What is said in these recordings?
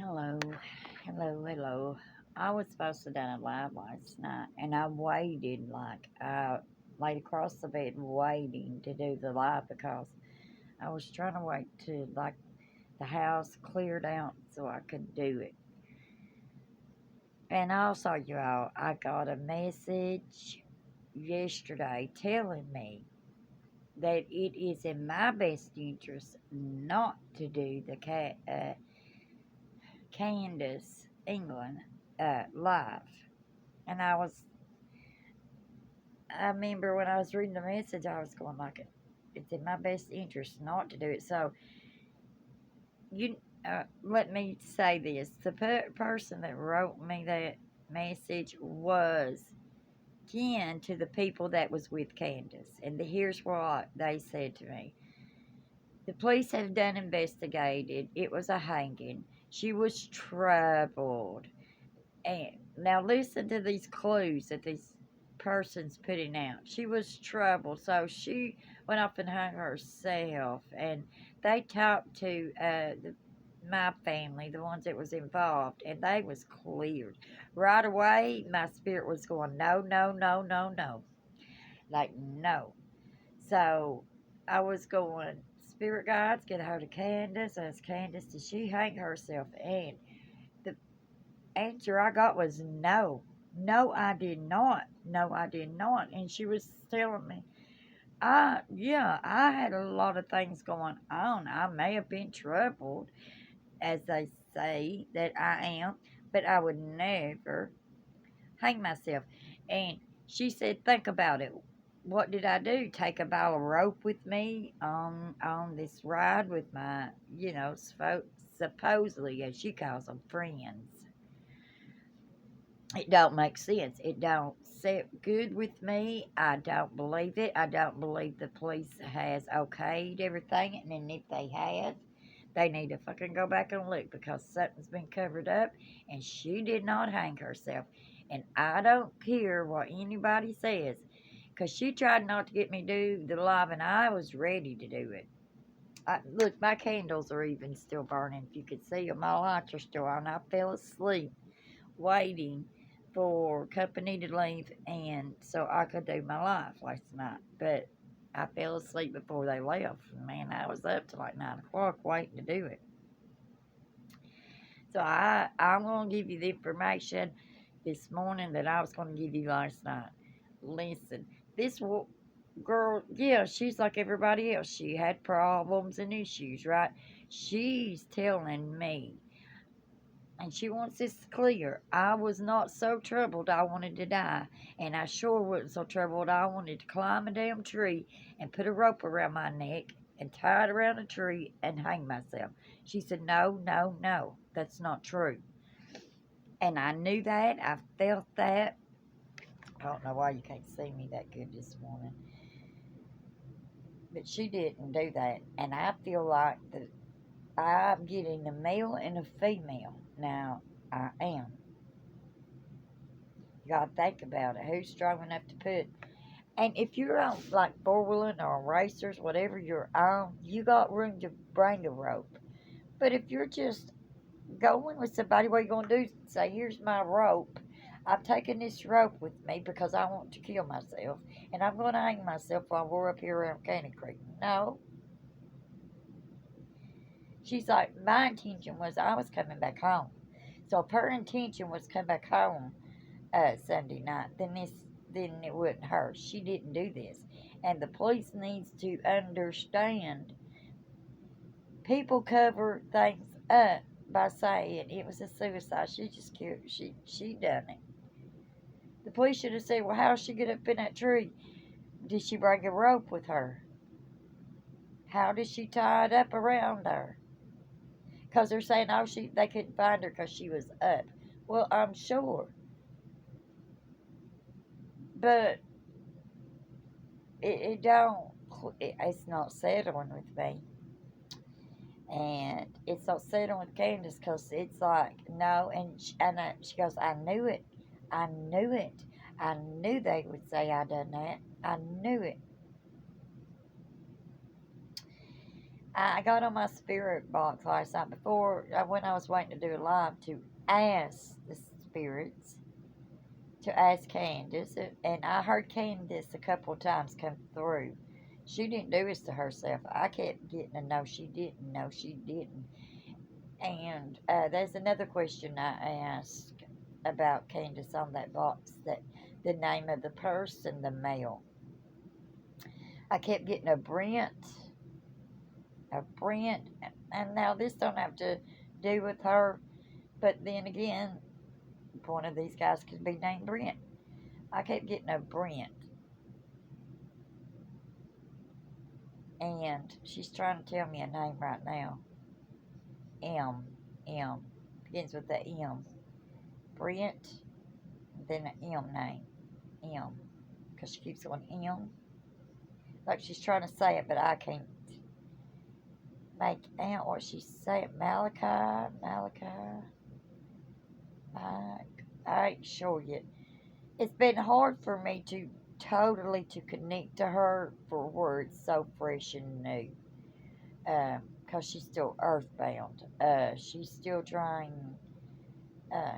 Hello, hello. I was supposed to done a live last night, and I waited I laid across the bed waiting to do the live because I was trying to wait to the house cleared out so I could do it. And also, y'all, I got a message yesterday telling me that it is in my best interest not to do the Candace England live. And I remember when I was reading the message, I was going like, it's in my best interest not to do it. So you let me say this: the person that wrote me that message was kin to the people that was with Candace, and here's what they said to me: the police have done investigated. It was a hanging. She was troubled. And now listen to these clues that these persons putting out. She was troubled, so she went off and hung herself. And they talked to my family, the ones that was involved, and they was cleared right away. My spirit was going no, no, no, no, no, like no. So I was going. Spirit guides, get a hold of Candace. Ask Candace, did she hang herself? And the answer I got was no. No, I did not. No, I did not. And she was telling me, yeah, I had a lot of things going on. I may have been troubled, as they say that I am, but I would never hang myself. And she said, think about it. What did I do? Take a ball of rope with me on this ride with my, supposedly, as she calls them, friends. It don't make sense. It don't sit good with me. I don't believe it. I don't believe the police has okayed everything. And then if they have, they need to fucking go back and look because something's been covered up and she did not hang herself. And I don't care what anybody says because she tried not to get me to do the live and I was ready to do it. Look, my candles are even still burning. If you could see them, my lights are still on. I fell asleep waiting for company to leave and so I could do my life last night. But I fell asleep before they left. Man, I was up to like 9 o'clock waiting to do it. So I'm gonna give you the information this morning that I was gonna give you last night. Listen, this girl, yeah, she's like everybody else. She had problems and issues, right? She's telling me and she wants this clear. I was not so troubled I wanted to die, and I sure wasn't so troubled I wanted to climb a damn tree and put a rope around my neck and tie it around a tree and hang myself. She said, no, no, no, that's not true. And I knew that. I felt that. I don't know why you can't see me that good this morning. But she didn't do that. And I feel like that I'm getting a male and a female. Now, I am. You gotta think about it. Who's strong enough to put? And if you're on like four wheeling or racers, whatever you're on, you got room to bring a rope. But if you're just going with somebody, what you gonna do? Say, here's my rope. I'm taking this rope with me because I want to kill myself, and I'm gonna hang myself while we're up here around Candy Creek. No, she's like, my intention was I was coming back home. So if her intention was come back home Sunday night, then it wasn't her. She didn't do this, and the police needs to understand. People cover things up by saying it was a suicide. She just killed. She done it. The police should have said, "Well, how she get up in that tree? Did she bring a rope with her? How did she tie it up around her?" Because they're saying, "Oh, they couldn't find her because she was up." Well, I'm sure, but it don't. It's not settling with me, and it's not settling with Candace because it's like no, she goes, "I knew it, I knew it, I knew they would say I done that, I knew it." I got on my spirit box last night before when I was waiting to do a live to ask the spirits to ask Candace, and I heard Candace a couple of times come through. She didn't do this to herself. I kept getting to know she didn't, know she didn't. And there's another question I asked about Candace on that box, that the name of the person, the male. I kept getting a Brent, and now this don't have to do with her, but then again, one of these guys could be named Brent. I kept getting a Brent, and she's trying to tell me a name right now. M, M, begins with the M. Brent, then an M name, M, because she keeps going M, like she's trying to say it, but I can't make out what she's saying. Malachi. I, I ain't sure yet. It's been hard for me to totally to connect to her for words so fresh and new. Because she's still earthbound. She's still trying.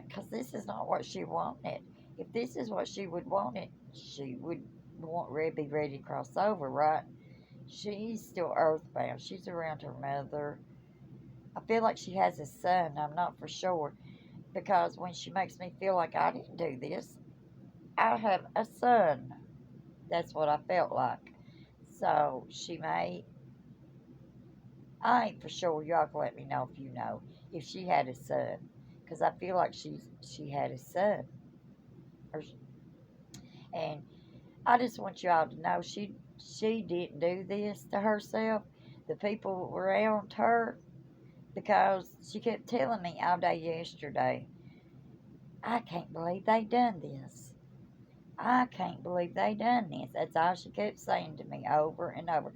Because this is not what she wanted. If this is what she would want it, she would be ready to cross over, right? She's still earthbound. She's around her mother. I feel like she has a son. I'm not for sure. Because when she makes me feel like I didn't do this, I have a son. That's what I felt like. So she may. I ain't for sure. Y'all can let me know if you know if she had a son, because I feel like she had a son, or, and I just want y'all to know she didn't do this to herself. The people around her, because she kept telling me all day yesterday, I can't believe they done this. I can't believe they done this. That's all she kept saying to me over and over.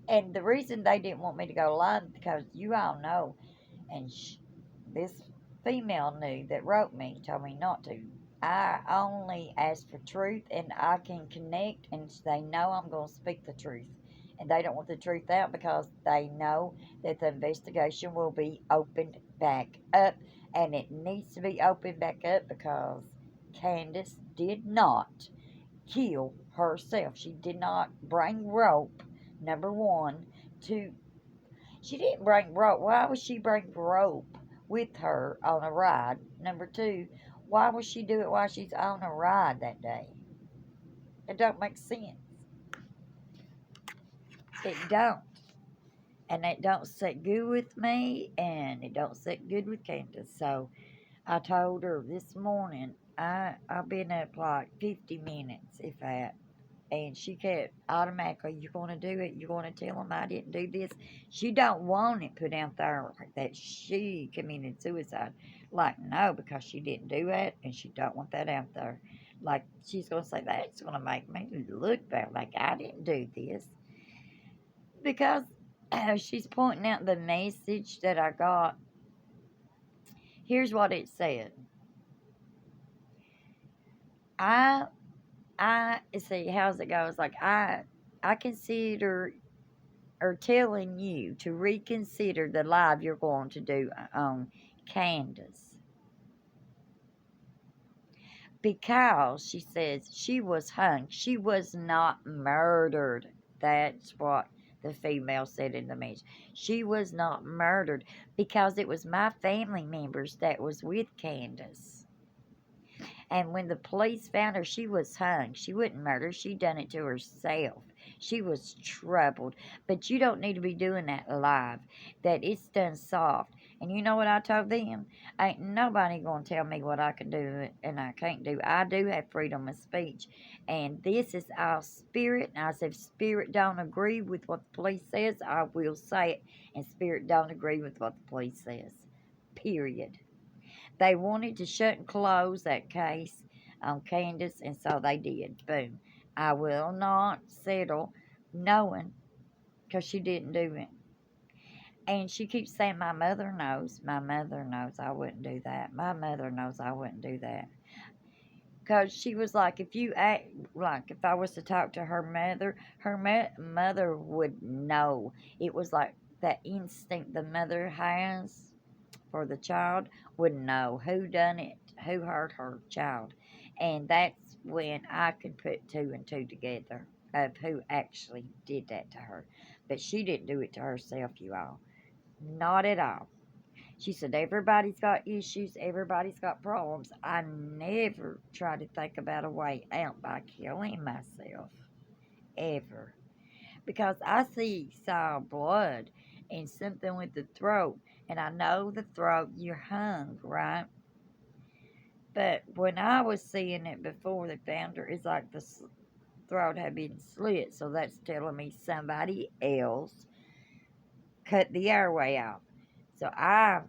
And the reason they didn't want me to go live is because you all know, and this female knew that wrote me, told me not to. I only ask for truth, and I can connect, and they know I'm going to speak the truth. And they don't want the truth out because they know that the investigation will be opened back up, and it needs to be opened back up because Candace did not kill herself. She did not bring rope, number one, to. She didn't bring rope. Why would she bring rope with her on a ride? Number two, why would she do it while she's on a ride that day? It don't make sense. It don't. And it don't sit good with me, and it don't sit good with Candace. So I told her this morning, I've been up like 50 minutes, if that. And she kept automatically, you're going to do it. You're going to tell them I didn't do this. She don't want it put out there that she committed suicide. Like, no, because she didn't do it, and she don't want that out there. Like, she's going to say, that's going to make me look bad, like I didn't do this. Because she's pointing out the message that I got. Here's what it said. I I see how's it goes. Like I consider or telling you to reconsider the live you're going to do on Candace, because she says she was hung. She was not murdered. That's what the female said in the message. She was not murdered because it was my family members that was with Candace. And when the police found her, she was hung. She wasn't murdered. She done it to herself. She was troubled. But you don't need to be doing that live. That it's done soft. And you know what I told them? Ain't nobody going to tell me what I can do and I can't do. I do have freedom of speech. And this is our spirit. And I said, if spirit don't agree with what the police says, I will say it. And spirit don't agree with what the police says. Period. They wanted to shut and close that case on Candace, and so they did. Boom. I will not settle knowing because she didn't do it. And she keeps saying, my mother knows. My mother knows I wouldn't do that. My mother knows I wouldn't do that. Because she was like, if you act like if I was to talk to her mother would know. It was like that instinct the mother has for the child would know who done it, who hurt her child. And that's when I could put two and two together of who actually did that to her. But she didn't do it to herself, you all. Not at all. She said, everybody's got issues, everybody's got problems. I never try to think about a way out by killing myself. Ever. Because I saw blood and something with the throat. And I know the throat, you're hung, right? But when I was seeing it before they found her, it's like the throat had been slit. So that's telling me somebody else cut the airway off. So I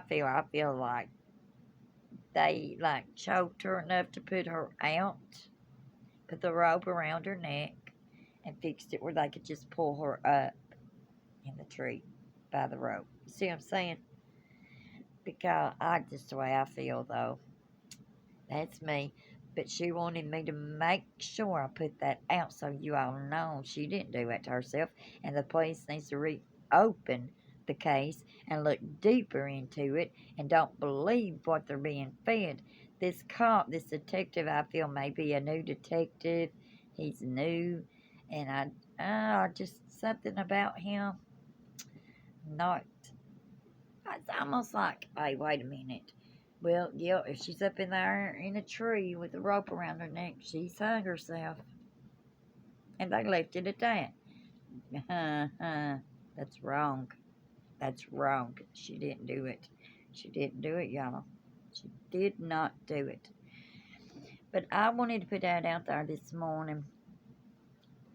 feel like they like choked her enough to put her out, put the rope around her neck, and fixed it where they could just pull her up in the tree by the rope. See what I'm saying? Because I just the way I feel though. That's me. But she wanted me to make sure I put that out so you all know she didn't do it to herself. And the police needs to reopen the case and look deeper into it and don't believe what they're being fed. This cop, this detective, I feel may be a new detective. He's new. And just something about him. Not, it's almost like, hey, wait a minute. Well, yeah, if she's up in there in a tree with a rope around her neck, she's hung herself. And they left it at that. That's wrong. That's wrong. She didn't do it. She didn't do it, y'all. She did not do it. But I wanted to put that out there this morning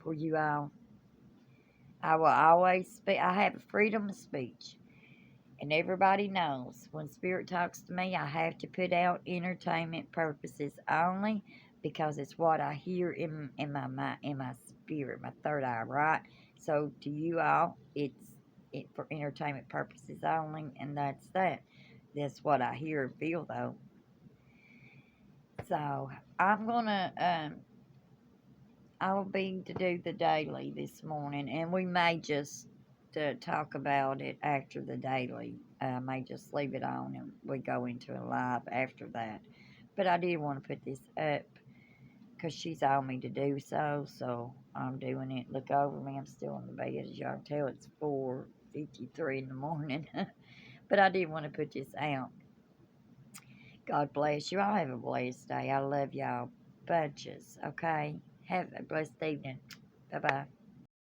for you all. I will always speak. I have freedom of speech. And everybody knows when Spirit talks to me, I have to put out entertainment purposes only because it's what I hear in my spirit, my third eye, right? So to you all, it's it for entertainment purposes only, and that's that. That's what I hear and feel though. So I'm gonna I'll be to do the daily this morning, and we may just talk about it after the daily. I may just leave it on and we go into a live after that. But I did want to put this up because she's asked me to do so, so I'm doing it. Look over me, I'm still in the bed. As y'all can tell, it's 4:53 in the morning. But I did want to put this out. God bless you. I'll have a blessed day. I love y'all bunches, okay? Have a blessed evening. Bye bye.